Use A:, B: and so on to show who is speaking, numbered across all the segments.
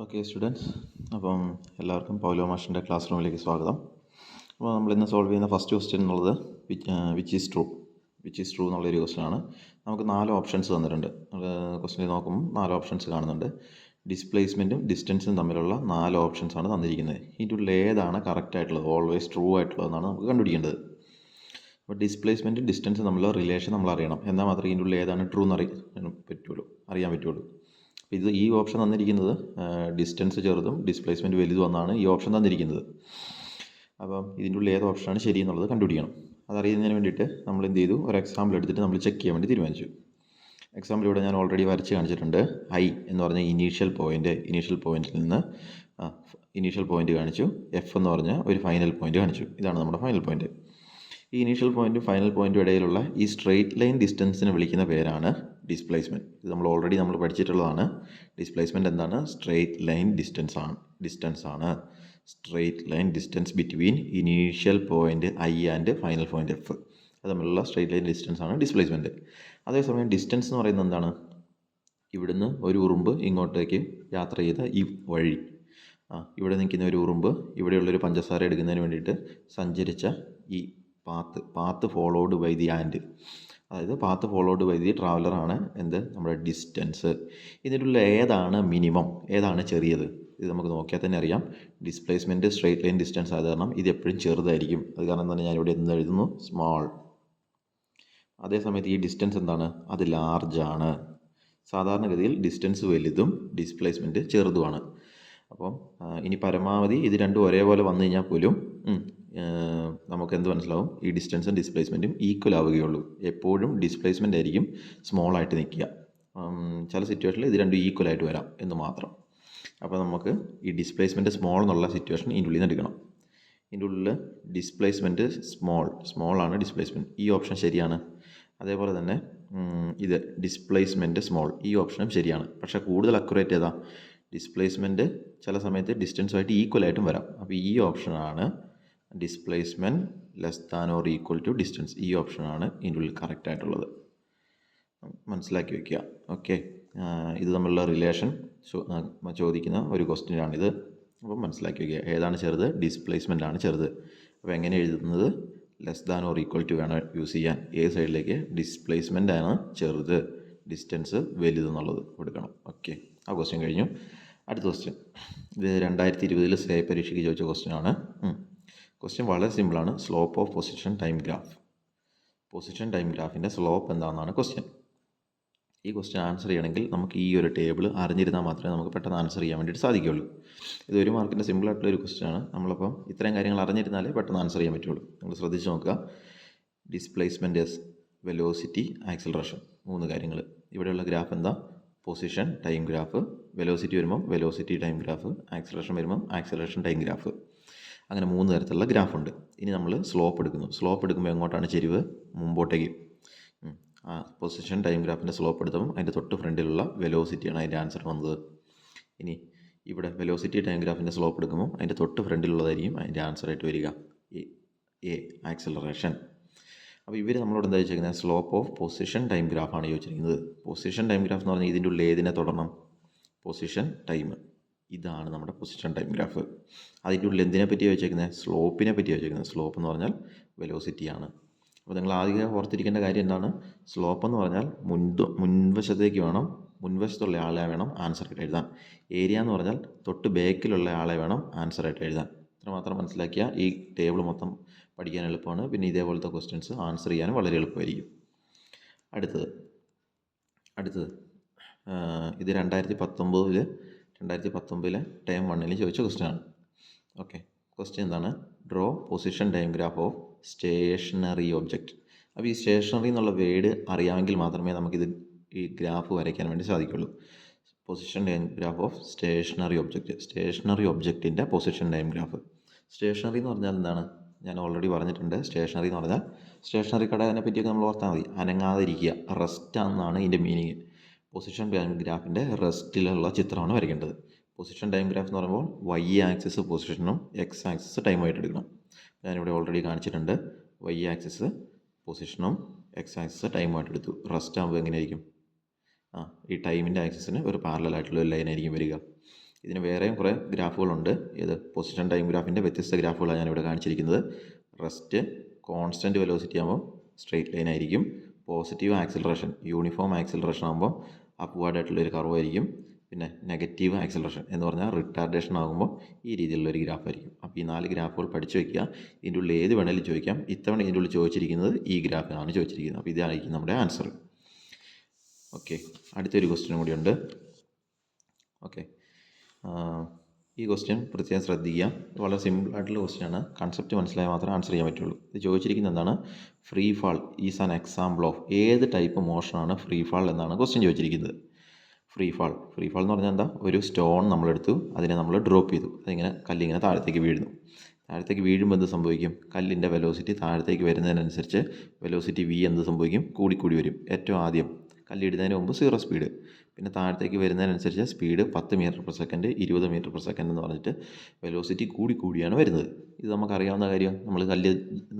A: Okay students, അപ്പം എല്ലാവർക്കും Paulo മാഷിൻ്റെ ക്ലാസ് റൂമിലേക്ക് സ്വാഗതം. അപ്പോൾ നമ്മളിന്ന് സോൾവ് ചെയ്യുന്ന ഫസ്റ്റ് ക്വസ്റ്റ്യൻ എന്നുള്ളത് വിച്ച് ഈസ് ട്രൂ എന്നുള്ളൊരു ക്വസ്റ്റ്യനാണ്. നമുക്ക് 4 ഓപ്ഷൻസ് തന്നിട്ടുണ്ട്. ക്വസ്റ്റ്യൻ നോക്കുമ്പോൾ 4 ഓപ്ഷൻസ് കാണുന്നുണ്ട്. ഡിസ്പ്ലേസ്മെൻറ്റും ഡിസ്റ്റൻസും തമ്മിലുള്ള 4 ഓപ്ഷൻസാണ് തന്നിരിക്കുന്നത്. ഇതിൻ്റെ ഉള്ളിൽ ഏതാണ് കറക്റ്റ് ആയിട്ടുള്ളത്, ഓൾവേസ് ട്രൂ ആയിട്ടുള്ളതെന്നാണ് നമുക്ക് കണ്ടുപിടിക്കേണ്ടത്. അപ്പോൾ ഡിസ്പ്ലേസ്മെൻറ്റും ഡിസ്റ്റൻസും തമ്മിലുള്ള റിലേഷൻ നമ്മൾ അറിയണം. എന്നാൽ മാത്രമേ ഇതിൻ്റെ ഉള്ളിൽ ഏതാണ് ട്രൂ എന്ന് അറിയാൻ പറ്റുള്ളൂ. ഈ ഓപ്ഷൻ തന്നിരിക്കുന്നത് ഡിസ്റ്റൻസ് ചെറുതും ഡിസ്പ്ലേസ്മെൻറ്റ് വലുതും എന്നാണ് ഈ ഓപ്ഷൻ തന്നിരിക്കുന്നത്. അപ്പം ഇതിൻ്റെ ഉള്ളിൽ ഏത് ഓപ്ഷനാണ് ശരി എന്നുള്ളത് കണ്ടുപിടിക്കണം. അതറിയുന്നതിന് വേണ്ടിയിട്ട് നമ്മൾ എന്ത് ചെയ്തു, ഒരു എക്സാമ്പിൾ എടുത്തിട്ട് നമ്മൾ ചെക്ക് ചെയ്യാൻ വേണ്ടി തീരുമാനിച്ചു. എക്സാമ്പിൾ ഇവിടെ ഞാൻ ഓൾറെഡി വരച്ച് കാണിച്ചിട്ടുണ്ട്. ഐ എന്ന് പറഞ്ഞ ഇനീഷ്യൽ പോയിന്റിൽ നിന്ന് ഇനീഷ്യൽ പോയിന്റ് കാണിച്ചു. എഫ് എന്ന് പറഞ്ഞ ഒരു ഫൈനൽ പോയിന്റ് കാണിച്ചു. ഇതാണ് നമ്മുടെ ഫൈനൽ പോയിന്റ്. ഈ ഇനീഷ്യൽ പോയിന്റും ഫൈനൽ പോയിന്റും ഇടയിലുള്ള ഈ സ്ട്രെയിറ്റ് ലൈൻ ഡിസ്റ്റൻസിനെ വിളിക്കുന്ന പേരാണ് ഡിസ്പ്ലേസ്മെൻറ്റ്. ഇത് നമ്മൾ ഓൾറെഡി പഠിച്ചിട്ടുള്ളതാണ്. ഡിസ്പ്ലേസ്മെൻറ്റ് എന്താണ്? സ്ട്രെയിറ്റ് ലൈൻ ഡിസ്റ്റൻസ് ആണ്. Straight line distance between initial point I and final point F, അത് തമ്മിലുള്ള സ്ട്രെയിറ്റ് ലൈൻ ഡിസ്റ്റൻസ് ആണ് ഡിസ്പ്ലേസ്മെൻറ്റ്. അതേസമയം ഡിസ്റ്റൻസ് എന്ന് പറയുന്നത് എന്താണ്? ഇവിടുന്ന് ഒരു ഉറുമ്പ് ഇങ്ങോട്ടേക്ക് യാത്ര ചെയ്ത ഈ വഴി, ഇവിടെ നിൽക്കുന്ന ഒരു ഉറുമ്പ് ഇവിടെയുള്ളൊരു പഞ്ചസാര എടുക്കുന്നതിന് വേണ്ടിയിട്ട് സഞ്ചരിച്ച ഈ path followed by the and, അതായത് പാത്ത് ഫോളോഡ് ബൈ ദി ട്രാവലറാണ് നമ്മുടെ ഡിസ്റ്റൻസ്. ഇതിലുള്ള ഏതാണ് മിനിമം, ഏതാണ് ചെറിയത്? ഇത് നമുക്ക് നോക്കിയാൽ തന്നെ അറിയാം. ഡിസ്പ്ലേസ്മെൻറ്റ് സ്ട്രെയിറ്റ് ലൈൻ ഡിസ്റ്റൻസ് ആയത് കാരണം ഇത് എപ്പോഴും ചെറുതായിരിക്കും. അത് കാരണം തന്നെ ഞാനിവിടെ എന്ത് എഴുതുന്നു? സ്മോൾ. അതേസമയത്ത് ഈ ഡിസ്റ്റൻസ് എന്താണ്? അത് ലാർജ് ആണ്. സാധാരണഗതിയിൽ ഡിസ്റ്റൻസ് വലുതും ഡിസ്പ്ലേസ്മെൻറ്റ് ചെറുതുമാണ്. അപ്പം ഇനി പരമാവധി ഇത് രണ്ടും ഒരേപോലെ വന്നു കഴിഞ്ഞാൽ പോലും നമുക്ക് എന്ത് മനസ്സിലാവും? ഈ ഡിസ്റ്റൻസും ഡിസ്പ്ലേസ്മെൻറ്റും ഈക്വൽ ആവുകയുള്ളൂ. എപ്പോഴും ഡിസ്പ്ലേസ്മെൻ്റ് ആയിരിക്കും സ്മോൾ ആയിട്ട് നിൽക്കുക. ചില സിറ്റുവേഷനിൽ ഇത് രണ്ടും ഈക്വൽ ആയിട്ട് വരാം എന്ന് മാത്രം. അപ്പോൾ നമുക്ക് ഈ ഡിസ്പ്ലേസ്മെൻറ്റ് സ്മോൾ എന്നുള്ള സിറ്റുവേഷൻ ഇതിൻ്റെ ഉള്ളിൽ നിന്ന് എടുക്കണം. ഇതിൻ്റെ ഉള്ളിൽ ഡിസ്പ്ലേസ്മെൻറ്റ് സ്മോൾ ആണ് ഡിസ്പ്ലേസ്മെൻറ്റ്, ഈ ഓപ്ഷൻ ശരിയാണ്. അതേപോലെ തന്നെ ഇത് ഡിസ്പ്ലേസ്മെൻറ്റ് സ്മോൾ, ഈ ഓപ്ഷനും ശരിയാണ്. പക്ഷേ കൂടുതൽ അക്യുറേറ്റ് ഏതാ? ഡിസ്പ്ലേസ്മെൻറ്റ് ചില സമയത്ത് ഡിസ്റ്റൻസുമായിട്ട് ഈക്വൽ ആയിട്ടും വരാം. അപ്പോൾ ഈ ഓപ്ഷനാണ് displacement less than or equal to distance. ഈ ഓപ്ഷനാണ് ഇതിൻ്റെ ഉള്ളിൽ കറക്റ്റ് ആയിട്ടുള്ളത്. മനസ്സിലാക്കി വയ്ക്കുക. ഓക്കെ, ഇത് തമ്മിലുള്ള റിലേഷൻ ചോദിക്കുന്ന ഒരു ക്വസ്റ്റ്യനാണിത്. അപ്പം മനസ്സിലാക്കി വയ്ക്കുക. ഏതാണ് ചെറുത്? ഡിസ്പ്ലേസ്മെൻ്റ് ആണ് ചെറുത്. അപ്പോൾ എങ്ങനെ എഴുതുന്നത്? Less than or equal to വേണം യൂസ് ചെയ്യാൻ. ഏത് സൈഡിലേക്ക്? ഡിസ്പ്ലേസ്മെൻ്റ് ആണ് ചെറുത്, ഡിസ്റ്റൻസ് വലുതെന്നുള്ളത് കൊടുക്കണം. ഓക്കെ, ആ ക്വസ്റ്റ്യൻ കഴിഞ്ഞു. അടുത്ത ക്വസ്റ്റ്യൻ, ഇത് 2020 സേ പരീക്ഷയ്ക്ക് ചോദിച്ച ക്വസ്റ്റ്യനാണ്. ക്വസ്റ്റ്യൻ വളരെ സിമ്പിളാണ്. സ്ലോപ്പ് ഓഫ് പൊസിഷൻ ടൈം ഗ്രാഫിൻ്റെ സ്ലോപ്പ് എന്താണെന്നാണ് ക്വസ്റ്റ്യൻ. ഈ ക്വസ്റ്റ്യൻ ആൻസർ ചെയ്യണമെങ്കിൽ നമുക്ക് ഈ ഒരു ടേബിൾ അറിഞ്ഞിരുന്നാൽ മാത്രമേ നമുക്ക് പെട്ടെന്ന് ആൻസർ ചെയ്യാൻ വേണ്ടിയിട്ട് സാധിക്കുകയുള്ളൂ. ഇത് 1 മാർക്കിൻ്റെ സിമ്പിളായിട്ടുള്ള ഒരു ക്വസ്റ്റ്യനാണ്. നമ്മളപ്പം ഇത്രയും കാര്യങ്ങൾ അറിഞ്ഞിരുന്നാലേ പെട്ടെന്ന് ആൻസർ ചെയ്യാൻ പറ്റുള്ളൂ. നിങ്ങൾ ശ്രദ്ധിച്ച് നോക്കുക. ഡിസ്പ്ലേസ്മെൻറ്റ്, വെലോസിറ്റി, ആക്സിലറേഷൻ, 3 കാര്യങ്ങൾ. ഇവിടെയുള്ള ഗ്രാഫ് എന്താ? Position time graph. വെലോസിറ്റി വരുമ്പം വെലോസിറ്റി ടൈം ഗ്രാഫ്, ആക്സിലറേഷൻ വരുമ്പം ആക്സിലറേഷൻ ടൈം ഗ്രാഫ്. അങ്ങനെ 3 തരത്തിലുള്ള ഗ്രാഫുണ്ട്. ഇനി നമ്മൾ സ്ലോപ്പ് എടുക്കുന്നു. സ്ലോപ്പ് എടുക്കുമ്പോൾ എങ്ങോട്ടാണ് ചെരിവ്? മുമ്പോട്ടേക്ക്. പൊസിഷൻ ടൈം ഗ്രാഫിൻ്റെ സ്ലോപ്പ് എടുത്തപ്പോൾ അതിൻ്റെ തൊട്ട് ഫ്രണ്ടിലുള്ള വെലോസിറ്റിയാണ് അതിൻ്റെ ആൻസർ വന്നത്. ഇനി ഇവിടെ വെലോസിറ്റി ടൈം ഗ്രാഫിൻ്റെ സ്ലോപ്പ് എടുക്കുമ്പോൾ അതിൻ്റെ തൊട്ട് ഫ്രണ്ടിലുള്ളതായിരിക്കും അതിൻ്റെ ആൻസറായിട്ട് വരിക, എ ആക്സിലറേഷൻ. അപ്പോൾ ഇവർ നമ്മളോട് എന്താ ചോദിച്ചിരിക്കുന്നത്? സ്ലോപ്പ് ഓഫ് പൊസിഷൻ ടൈം ഗ്രാഫാണ് ചോദിച്ചിരിക്കുന്നത്. പൊസിഷൻ ടൈം ഗ്രാഫ് എന്ന് പറഞ്ഞാൽ ഇതിൻ്റെ ഉള്ളിൽ ഏതിനെ തുടരണം? Position time. ഇതാണ് നമ്മുടെ പൊസിഷൻ ടൈം ഗ്രാഫ്. അതിൻ്റെ ഉള്ളിൽ എന്തിനെ പറ്റിയാണ് ചോദിച്ചിരിക്കുന്നത്? സ്ലോപ്പിനെ പറ്റിയാണ് ചോദിച്ചിരിക്കുന്നത്. സ്ലോപ്പ് എന്ന് പറഞ്ഞാൽ വെലോസിറ്റിയാണ്. അപ്പോൾ നിങ്ങൾ ആദ്യം ഓർത്തിരിക്കേണ്ട കാര്യം എന്താണ്? സ്ലോപ്പ് എന്ന് പറഞ്ഞാൽ മുൻവശത്തേക്ക് വേണം, മുൻവശത്തുള്ള ആളെ വേണം ആൻസറായിട്ട് എഴുതാൻ. ഏരിയ എന്ന് പറഞ്ഞാൽ തൊട്ട് ബാക്കിലുള്ള ആളെ വേണം ആൻസറായിട്ട് എഴുതാൻ. ഇത്രമാത്രം മനസ്സിലാക്കിയാൽ ഈ ടേബിൾ മൊത്തം പഠിക്കാൻ എളുപ്പമാണ്. പിന്നെ ഇതേപോലത്തെ ക്വസ്റ്റ്യൻസ് ആൻസർ ചെയ്യാനും വളരെ എളുപ്പമായിരിക്കും. അടുത്തത് ഇത് 2019 ടേം 1 ചോദിച്ച ക്വസ്റ്റ്യനാണ്. ഓക്കെ, ക്വസ്റ്റ്യൻ എന്താണ്? Draw position time graph of stationary object. അപ്പോൾ ഈ സ്റ്റേഷനറി എന്നുള്ള വേർഡ് അറിയാമെങ്കിൽ മാത്രമേ നമുക്കിത് ഈ ഗ്രാഫ് വരയ്ക്കാൻ വേണ്ടി സാധിക്കുള്ളൂ. Position time graph of stationary ഒബ്ജക്റ്റിൻ്റെ പൊസിഷൻ ടൈം ഗ്രാഫ്. സ്റ്റേഷനറി എന്ന് പറഞ്ഞാൽ എന്താണ്? ഞാൻ ഓൾറെഡി പറഞ്ഞിട്ടുണ്ട്. സ്റ്റേഷനറി എന്ന് പറഞ്ഞാൽ സ്റ്റേഷനറി കടയെ പറ്റിയൊക്കെ നമ്മൾ ഓർത്താൽ മതി. അനങ്ങാതിരിക്കുക, റെസ്റ്റ് എന്നാണ് ഇതിൻ്റെ മീനിങ്. പൊസിഷൻ ടൈം ഗ്രാഫിൻ്റെ റെസ്റ്റിലുള്ള ചിത്രമാണ് വരയ്ക്കേണ്ടത്. പൊസിഷൻ ടൈം ഗ്രാഫ് എന്ന് പറയുമ്പോൾ വൈ ആക്സിസ് പൊസിഷനും എക്സ് ആക്സിസ് ടൈമായിട്ട് എടുക്കണം. ഞാനിവിടെ ഓൾറെഡി കാണിച്ചിട്ടുണ്ട്. വൈ ആക്സിസ് പൊസിഷനും എക്സ് ആക്സിസ് ടൈമായിട്ട് എടുത്തു. റെസ്റ്റ് ആകുമ്പോൾ എങ്ങനെയായിരിക്കും? ഈ ടൈമിൻ്റെ ആക്സിസിന് ഒരു പാരലൽ ആയിട്ടുള്ള ഒരു ലൈനായിരിക്കും വരിക. ഇതിന് വേറെയും കുറേ ഗ്രാഫുകളുണ്ട്. ഏത് പൊസിഷൻ ടൈം ഗ്രാഫിൻ്റെ വ്യത്യസ്ത ഗ്രാഫുകളാണ് ഞാനിവിടെ കാണിച്ചിരിക്കുന്നത്. റെസ്റ്റ് കോൺസ്റ്റൻറ്റ് വെലോസിറ്റി ആകുമ്പോൾ സ്ട്രെയിറ്റ് ലൈൻ ആയിരിക്കും. പോസിറ്റീവ് ആക്സിലറേഷൻ യൂണിഫോം ആക്സിലറേഷൻ ആകുമ്പോൾ അപ്വാർഡായിട്ടുള്ളൊരു കർവ് ആയിരിക്കും. പിന്നെ നെഗറ്റീവ് ആക്സിലറേഷൻ എന്ന് പറഞ്ഞാൽ റിട്ടാർഡേഷൻ ആകുമ്പോൾ ഈ രീതിയിലുള്ളൊരു ഗ്രാഫായിരിക്കും. അപ്പോൾ ഈ 4 ഗ്രാഫുകൾ പഠിച്ചു വയ്ക്കുക. ഇതിൻ്റെ ഉള്ളിൽ ഏത് വേണമെങ്കിലും ചോദിക്കാം. ഇത്തവണ ഇതിൻ്റെ ഉള്ളിൽ ചോദിച്ചിരിക്കുന്നത് ഈ ഗ്രാഫിനാണ് ചോദിച്ചിരിക്കുന്നത്. അപ്പോൾ ഇതായിരിക്കും നമ്മുടെ ആൻസർ. ഓക്കെ, അടുത്തൊരു ക്വസ്റ്റ്യനും കൂടിയുണ്ട്. ഓക്കെ, ഈ ക്വസ്റ്റ്യൻ പ്രത്യേകം ശ്രദ്ധിക്കുക. വളരെ സിമ്പിളായിട്ടുള്ള ക്വസ്റ്റ്യനാണ്. കൺസെപ്റ്റ് മനസ്സിലായാൽ മാത്രമേ ആൻസർ ചെയ്യാൻ പറ്റുള്ളൂ. ഇത് ചോദിച്ചിരിക്കുന്നത് എന്താണ്? Free fall is an example of ഏത് ടൈപ്പ് മോഷനാണ് ഫ്രീ ഫാൾ എന്നാണ് ക്വസ്റ്റ്യൻ ചോദിച്ചിരിക്കുന്നത്. ഫ്രീ ഫാൾ എന്ന് പറഞ്ഞാൽ എന്താ? ഒരു സ്റ്റോൺ നമ്മളെടുത്തു, അതിനെ നമ്മൾ ഡ്രോപ്പ് ചെയ്തു. അതിങ്ങനെ കല്ലിങ്ങനെ താഴത്തേക്ക് വീഴുന്നു. താഴത്തേക്ക് വീഴുമ്പോൾ എന്ത് സംഭവിക്കും? കല്ലിൻ്റെ വെലോസിറ്റി താഴത്തേക്ക് വരുന്നതിനനുസരിച്ച് വെലോസിറ്റി v എന്ത് സംഭവിക്കും? കൂടിക്കൂടി വരും. ഏറ്റവും ആദ്യം കല്ലിടുന്നതിന് മുമ്പ് 0 സ്പീഡ്, പിന്നെ താഴത്തേക്ക് വരുന്നതിനനുസരിച്ച് speed 10 metre per second, 20 metre per second എന്ന് പറഞ്ഞിട്ട് വെലോസിറ്റി കൂടിക്കൂടിയാണ് വരുന്നത്. ഇത് നമുക്കറിയാവുന്ന കാര്യം.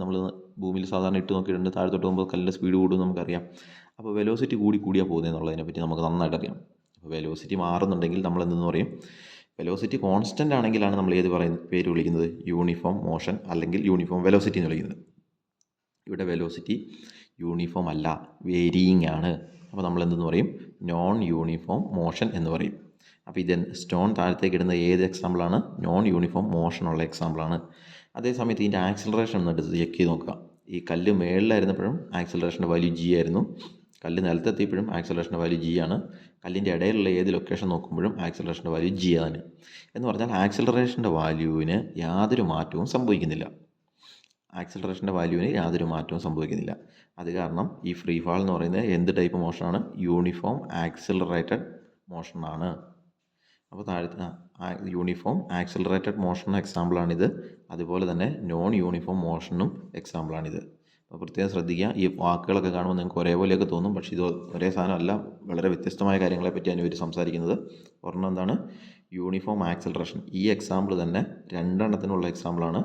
A: നമ്മൾ ഭൂമിയിൽ സാധാരണ ഇട്ട് നോക്കിയിട്ടുണ്ട്. താഴത്തോട്ട് പോകുമ്പോൾ കല്ലിൻ്റെ സ്പീഡ് കൂടും നമുക്കറിയാം. അപ്പോൾ വെലോസിറ്റി കൂടിക്കൂടിയാണ് പോകുന്നതെന്നുള്ളതിനെ പറ്റി നമുക്ക് നന്നായിട്ട് അറിയാം. അപ്പോൾ വെലോസിറ്റി മാറുന്നുണ്ടെങ്കിൽ നമ്മൾ എന്തെന്ന് പറയും? വെലോസിറ്റി കോൺസ്റ്റൻ്റ് ആണെങ്കിലാണ് നമ്മൾ ഏത് പേര് വിളിക്കുന്നത്? യൂണിഫോം മോഷൻ അല്ലെങ്കിൽ യൂണിഫോം വെലോസിറ്റി എന്ന് വിളിക്കുന്നത്. ഇവിടെ വെലോസിറ്റി യൂണിഫോം അല്ല, വേരിയിങ് ആണ്. അപ്പോൾ നമ്മൾ എന്തെന്ന് പറയും? നോൺ യൂണിഫോം മോഷൻ എന്ന് പറയും. അപ്പോൾ ഇത് സ്റ്റോൺ താഴത്തേക്ക് ഇടുന്ന ഏത് എക്സാമ്പിളാണ്? നോൺ യൂണിഫോം മോഷനുള്ള എക്സാമ്പിളാണ്. അതേസമയത്ത് ഇതിൻ്റെ ആക്സിലറേഷൻ ഒന്ന് എടുത്ത് ചെക്ക് ചെയ്ത് നോക്കുക. ഈ കല്ല് മേളിലായിരുന്നപ്പോഴും ആക്സിലറേഷൻ്റെ വാല്യൂ g ആയിരുന്നു. കല്ല് നിലത്തെത്തിയപ്പോഴും ആക്സിലറേഷൻ്റെ വാല്യൂ g ആണ്. കല്ലിൻ്റെ ഇടയിലുള്ള ഏത് ലൊക്കേഷൻ നോക്കുമ്പോഴും ആക്സിലറേഷൻ്റെ വാല്യൂ g ആണ്. എന്ന് പറഞ്ഞാൽ ആക്സിലറേഷൻ്റെ വാല്യൂവിന് യാതൊരു മാറ്റവും സംഭവിക്കുന്നില്ല. അത് കാരണം ഈ ഫ്രീ ഫാൾ എന്ന് പറയുന്നത് എന്ത് ടൈപ്പ് മോഷനാണ്? യൂണിഫോം ആക്സിലറേറ്റഡ് മോഷനാണ്. അപ്പോൾ താഴത്തെ യൂണിഫോം ആക്സിലറേറ്റഡ് മോഷൻ എക്സാമ്പിളാണിത്. അതുപോലെ തന്നെ നോൺ യൂണിഫോം മോഷനും എക്സാമ്പിളാണിത്. അപ്പോൾ പ്രത്യേകം ശ്രദ്ധിക്കുക. ഈ വാക്കുകളൊക്കെ കാണുമ്പോൾ നിങ്ങൾക്ക് ഒരേപോലെയൊക്കെ തോന്നും, പക്ഷേ ഇത് ഒരേ സാധനമല്ല. വളരെ വ്യത്യസ്തമായ കാര്യങ്ങളെ പറ്റിയാണ് ഇവർ സംസാരിക്കുന്നത്. ഒരെണ്ണം എന്താണ്? Uniform acceleration. ഈ എക്സാമ്പിൾ തന്നെ രണ്ടെണ്ണത്തിനുള്ള എക്സാമ്പിളാണ്.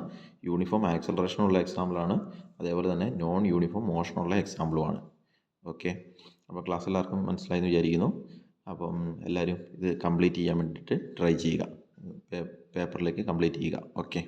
A: യൂണിഫോം ആക്സിലറേഷനുള്ള എക്സാമ്പിളാണ്, അതേപോലെ തന്നെ നോൺ യൂണിഫോം മോഷനുള്ള എക്സാമ്പിളുമാണ്. ഓക്കെ, അപ്പോൾ ക്ലാസ് എല്ലാവർക്കും മനസ്സിലായെന്ന് വിചാരിക്കുന്നു. അപ്പം എല്ലാവരും ഇത് കംപ്ലീറ്റ് ചെയ്യാൻ വേണ്ടിയിട്ട് ട്രൈ ചെയ്യുക. പേപ്പറിലേക്ക് കംപ്ലീറ്റ് ചെയ്യുക. ഓക്കെ.